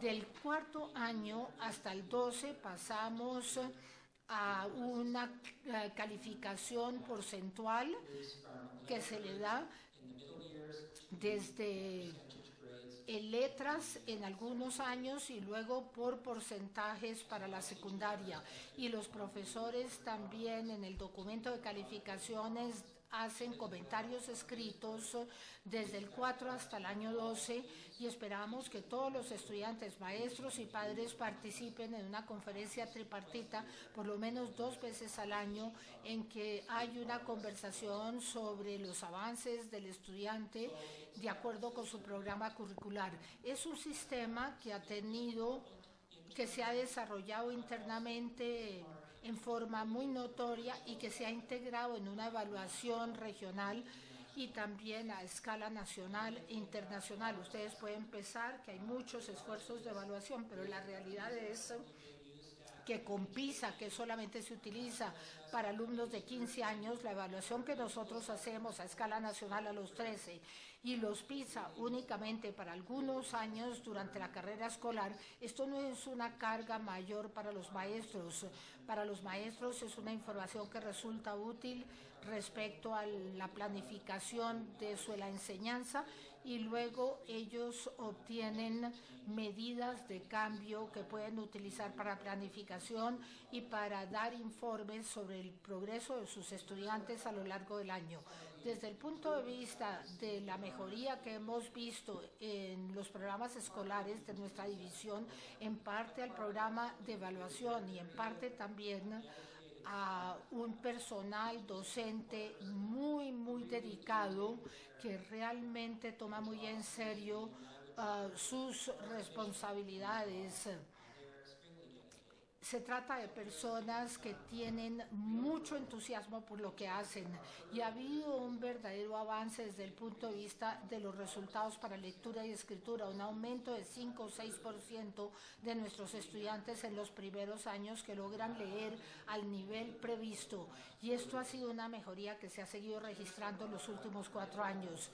Del cuarto año hasta el 12 pasamos a una calificación porcentual que se le da desde en letras en algunos años y luego por porcentajes para la secundaria. Y los profesores también en el documento de calificaciones hacen comentarios escritos desde el 4 hasta el año 12 y esperamos que todos los estudiantes, maestros y padres participen en una conferencia tripartita por lo menos 2 veces al año en que hay una conversación sobre los avances del estudiante de acuerdo con su programa curricular. Es un sistema que se ha desarrollado internamente en forma muy notoria y que se ha integrado en una evaluación regional y también a escala nacional e internacional. Ustedes pueden pensar que hay muchos esfuerzos de evaluación, pero la realidad es que con PISA, que solamente se utiliza para alumnos de 15 años, la evaluación que nosotros hacemos a escala nacional a los 13 y los PISA únicamente para algunos años durante la carrera escolar, esto no es una carga mayor para los maestros. Para los maestros es una información que resulta útil respecto a la planificación de la enseñanza y luego ellos obtienen medidas de cambio que pueden utilizar para planificación y para dar informes sobre el progreso de sus estudiantes a lo largo del año. Desde el punto de vista de la mejoría que hemos visto en los programas escolares de nuestra división, en parte al programa de evaluación y en parte también a un personal docente muy dedicado que realmente toma muy en serio sus responsabilidades. Se trata de personas que tienen mucho entusiasmo por lo que hacen y ha habido un verdadero avance desde el punto de vista de los resultados para lectura y escritura, un aumento de 5 o 6% de nuestros estudiantes en los primeros años que logran leer al nivel previsto y esto ha sido una mejoría que se ha seguido registrando en los últimos 4 años.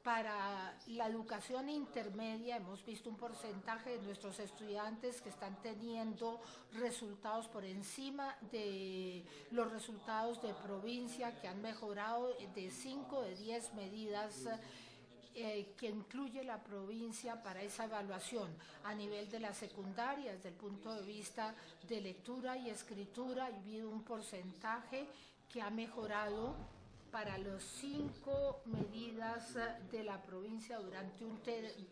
Para la educación intermedia hemos visto un porcentaje de nuestros estudiantes que están teniendo resultados por encima de los resultados de provincia, que han mejorado de 5 de 10 medidas que incluye la provincia para esa evaluación. A nivel de la secundaria, desde el punto de vista de lectura y escritura, ha habido un porcentaje que ha mejorado para las 5 medidas de la provincia durante un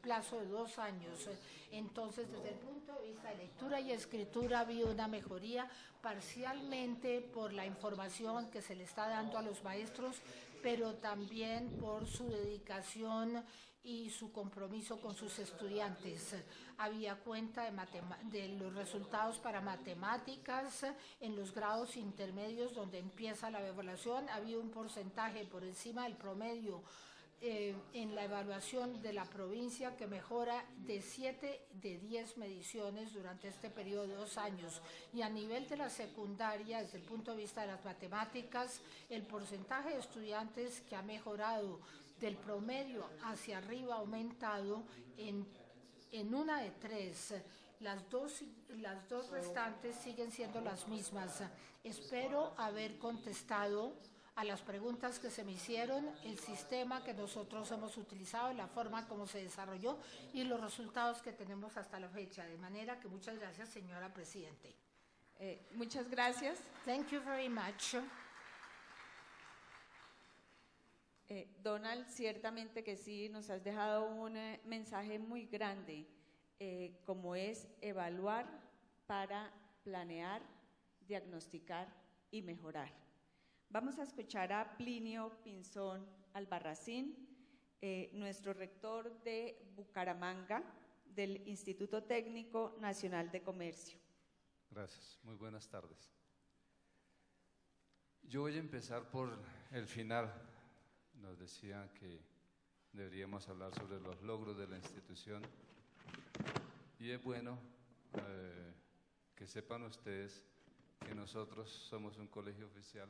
plazo de 2 años. Entonces, desde el punto de vista de lectura y escritura ha habido una mejoría parcialmente por la información que se le está dando a los maestros, pero también por su dedicación y su compromiso con sus estudiantes. Había cuenta de los resultados para matemáticas en los grados intermedios donde empieza la evaluación. Había un porcentaje por encima del promedio en la evaluación de la provincia que mejora de 7 de 10 mediciones durante este periodo de 2 años. Y a nivel de la secundaria, desde el punto de vista de las matemáticas, el porcentaje de estudiantes que ha mejorado del promedio hacia arriba ha aumentado en una de 3. Las dos restantes siguen siendo las mismas. Espero haber contestado a las preguntas que se me hicieron, el sistema que nosotros hemos utilizado, la forma como se desarrolló y los resultados que tenemos hasta la fecha. De manera que muchas gracias, señora Presidente. Muchas gracias. Thank you very much. Donald, ciertamente que sí, nos has dejado un mensaje muy grande, como es evaluar para planear, diagnosticar y mejorar. Vamos a escuchar a Plinio Pinzón Albarracín, nuestro rector de Bucaramanga, del Instituto Técnico Nacional de Comercio. Gracias, muy buenas tardes. Yo voy a empezar por el final. Nos decían que deberíamos hablar sobre los logros de la institución y es bueno que sepan ustedes que nosotros somos un colegio oficial,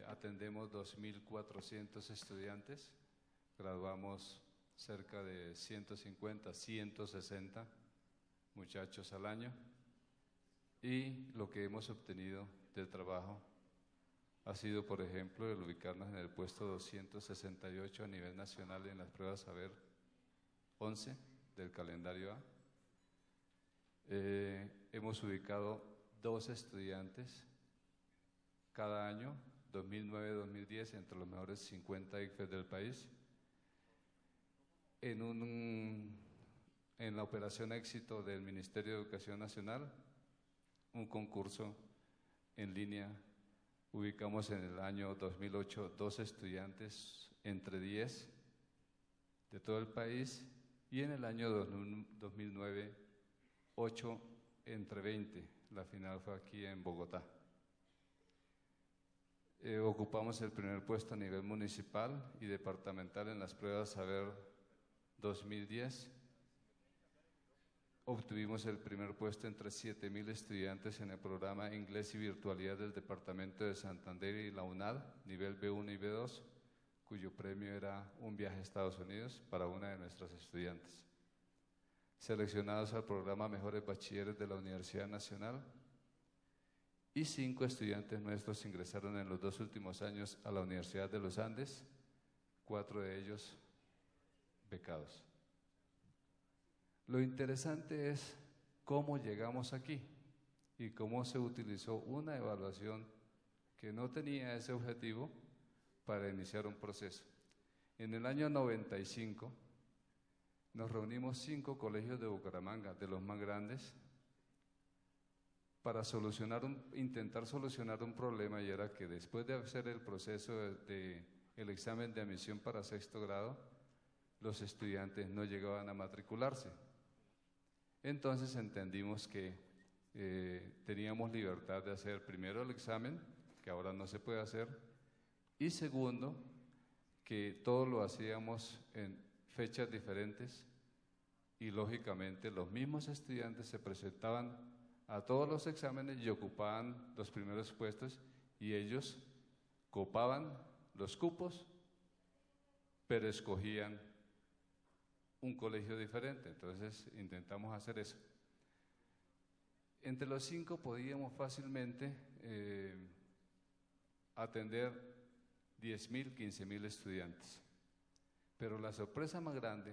atendemos 2.400 estudiantes, graduamos cerca de 150, 160 muchachos al año, y lo que hemos obtenido del trabajo ha sido, por ejemplo, el ubicarnos en el puesto 268 a nivel nacional en las pruebas Saber 11 del calendario A. Hemos ubicado 2 estudiantes cada año, 2009-2010, entre los mejores 50 ICFES del país. En la operación éxito del Ministerio de Educación Nacional, un concurso en línea, ubicamos en el año 2008 2 estudiantes entre 10 de todo el país, y en el año 2009 8 entre 20. La final fue aquí en Bogotá. Ocupamos el primer puesto a nivel municipal y departamental en las pruebas Saber 2010. Obtuvimos el primer puesto entre 7.000 estudiantes en el programa Inglés y Virtualidad del Departamento de Santander y la UNAD, nivel B1 y B2, cuyo premio era un viaje a Estados Unidos para una de nuestras estudiantes. Seleccionados al programa Mejores Bachilleres de la Universidad Nacional, y 5 estudiantes nuestros ingresaron en los 2 últimos años a la Universidad de los Andes, 4 de ellos becados. Lo interesante es cómo llegamos aquí y cómo se utilizó una evaluación que no tenía ese objetivo para iniciar un proceso. En el año 95 nos reunimos 5 colegios de Bucaramanga, de los más grandes, para intentar solucionar un problema, y era que después de hacer el proceso el examen de admisión para 6º grado, los estudiantes no llegaban a matricularse. Entonces entendimos que teníamos libertad de hacer primero el examen, que ahora no se puede hacer, y segundo, que todo lo hacíamos en fechas diferentes, y lógicamente los mismos estudiantes se presentaban a todos los exámenes y ocupaban los primeros puestos, y ellos copaban los cupos, pero escogían un colegio diferente. Entonces intentamos hacer eso. Entre los 5 podíamos fácilmente atender 10.000, 15.000 estudiantes, pero la sorpresa más grande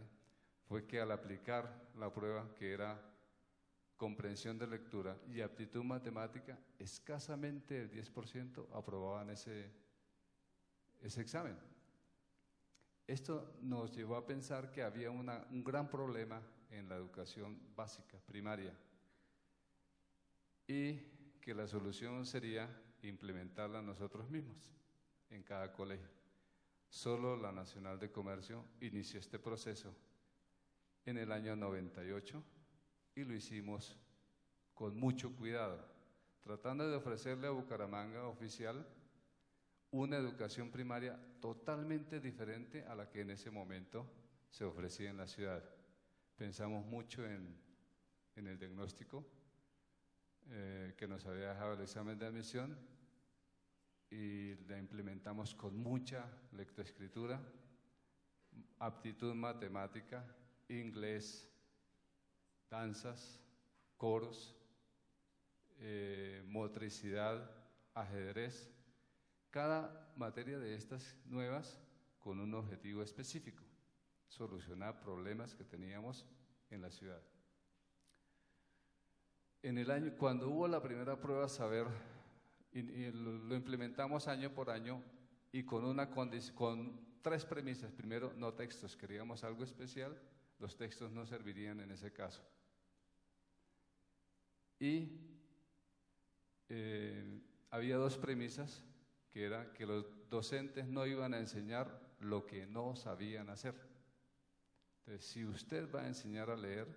fue que al aplicar la prueba, que era comprensión de lectura y aptitud matemática, escasamente el 10% aprobaban ese examen. Esto nos llevó a pensar que había un gran problema en la educación básica, primaria, y que la solución sería implementarla nosotros mismos en cada colegio. Solo la Nacional de Comercio inició este proceso en el año 98, y lo hicimos con mucho cuidado, tratando de ofrecerle a Bucaramanga oficial una educación primaria totalmente diferente a la que en ese momento se ofrecía en la ciudad. Pensamos mucho en el diagnóstico que nos había dejado el examen de admisión, y la implementamos con mucha lectoescritura, aptitud matemática, inglés, danzas, coros, motricidad, ajedrez, cada materia de estas nuevas con un objetivo específico: solucionar problemas que teníamos en la ciudad. Cuando hubo la primera prueba Saber, y lo implementamos año por año, y con 3 premisas. Primero, no textos, queríamos algo especial, los textos no servirían en ese caso. Y había 2 premisas, que era que los docentes no iban a enseñar lo que no sabían hacer. Entonces, si usted va a enseñar a leer,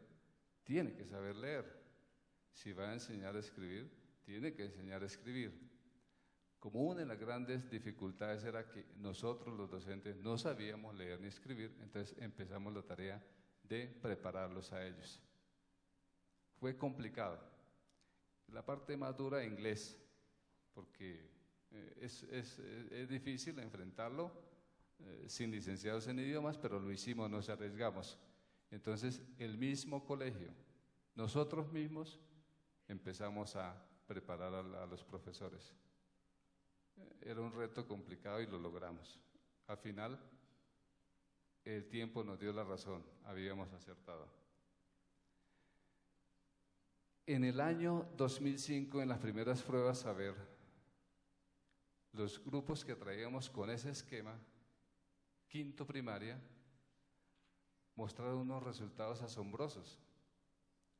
tiene que saber leer. Si va a enseñar a escribir, tiene que enseñar a escribir. Como una de las grandes dificultades era que nosotros los docentes no sabíamos leer ni escribir, entonces empezamos la tarea de prepararlos a ellos. Fue complicado. La parte más dura, inglés, porque es difícil enfrentarlo sin licenciados en idiomas, pero lo hicimos, nos arriesgamos. Entonces el mismo colegio nosotros mismos empezamos a preparar a los profesores. Era un reto complicado y lo logramos. Al final, el tiempo nos dio la razón, habíamos acertado. En el año 2005, en las primeras pruebas, a ver, los grupos que traíamos con ese esquema, quinto primaria, mostraron unos resultados asombrosos.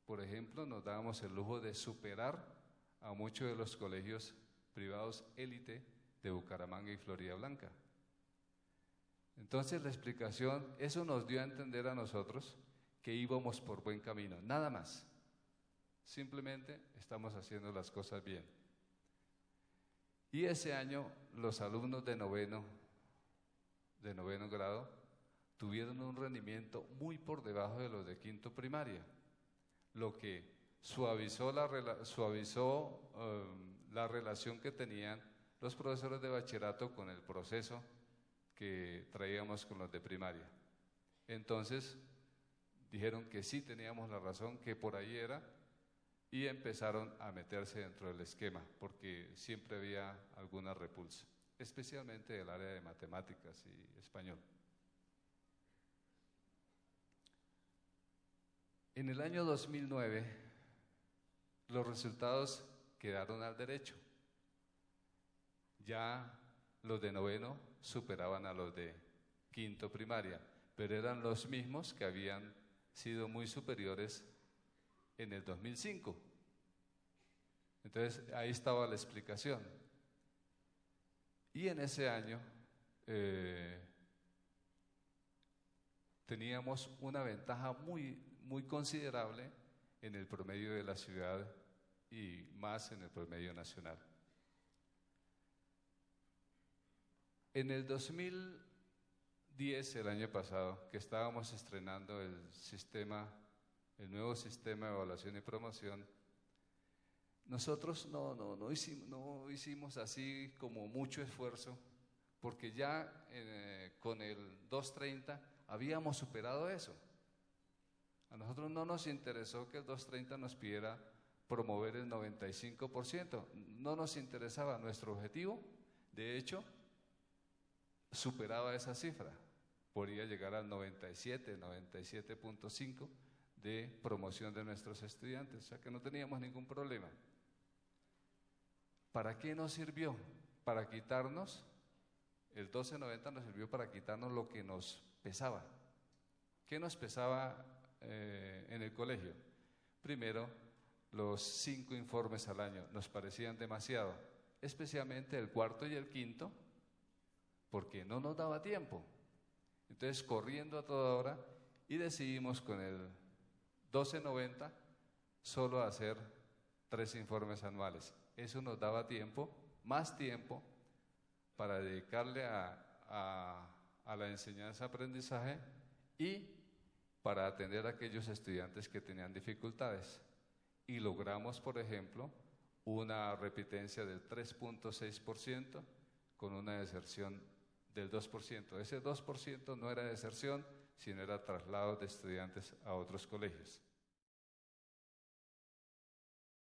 Por ejemplo, nos dábamos el lujo de superar a muchos de los colegios privados élite de Bucaramanga y Florida Blanca. Entonces la explicación, eso nos dio a entender a nosotros que íbamos por buen camino, nada más. Simplemente estamos haciendo las cosas bien. Y ese año los alumnos de noveno grado tuvieron un rendimiento muy por debajo de los de quinto primaria, lo que suavizó la relación que tenían los profesores de bachillerato con el proceso que traíamos con los de primaria. Entonces dijeron que sí teníamos la razón, que por ahí era, y empezaron a meterse dentro del esquema, porque siempre había alguna repulsa, especialmente del área de matemáticas y español. En el año 2009, los resultados quedaron al derecho. Ya los de noveno superaban a los de quinto primaria, pero eran los mismos que habían sido muy superiores en el 2005. Entonces, ahí estaba la explicación. Y en ese año teníamos una ventaja muy considerable en el promedio de la ciudad y más en el promedio nacional. En el 2010, el año pasado, que estábamos estrenando el nuevo sistema de evaluación y promoción, nosotros no hicimos así como mucho esfuerzo, porque ya con el 230 habíamos superado eso. A nosotros no nos interesó que el 230 nos pidiera promover el 95%, no nos interesaba nuestro objetivo, de hecho, superaba esa cifra, podría llegar al 97, 97.5 de promoción de nuestros estudiantes, o sea que no teníamos ningún problema. ¿Para qué nos sirvió? Para quitarnos, el 1290 nos sirvió para quitarnos lo que nos pesaba. ¿Qué nos pesaba en el colegio? Primero, los 5 informes al año nos parecían demasiado, especialmente el cuarto y el quinto, porque no nos daba tiempo. Entonces, corriendo a toda hora, y decidimos con el 1290 solo hacer 3 informes anuales. Eso nos daba tiempo, más tiempo, para dedicarle a la enseñanza-aprendizaje y para atender a aquellos estudiantes que tenían dificultades. Y logramos, por ejemplo, una repitencia del 3.6% con una deserción del 2%. Ese 2% no era deserción, sino era traslado de estudiantes a otros colegios.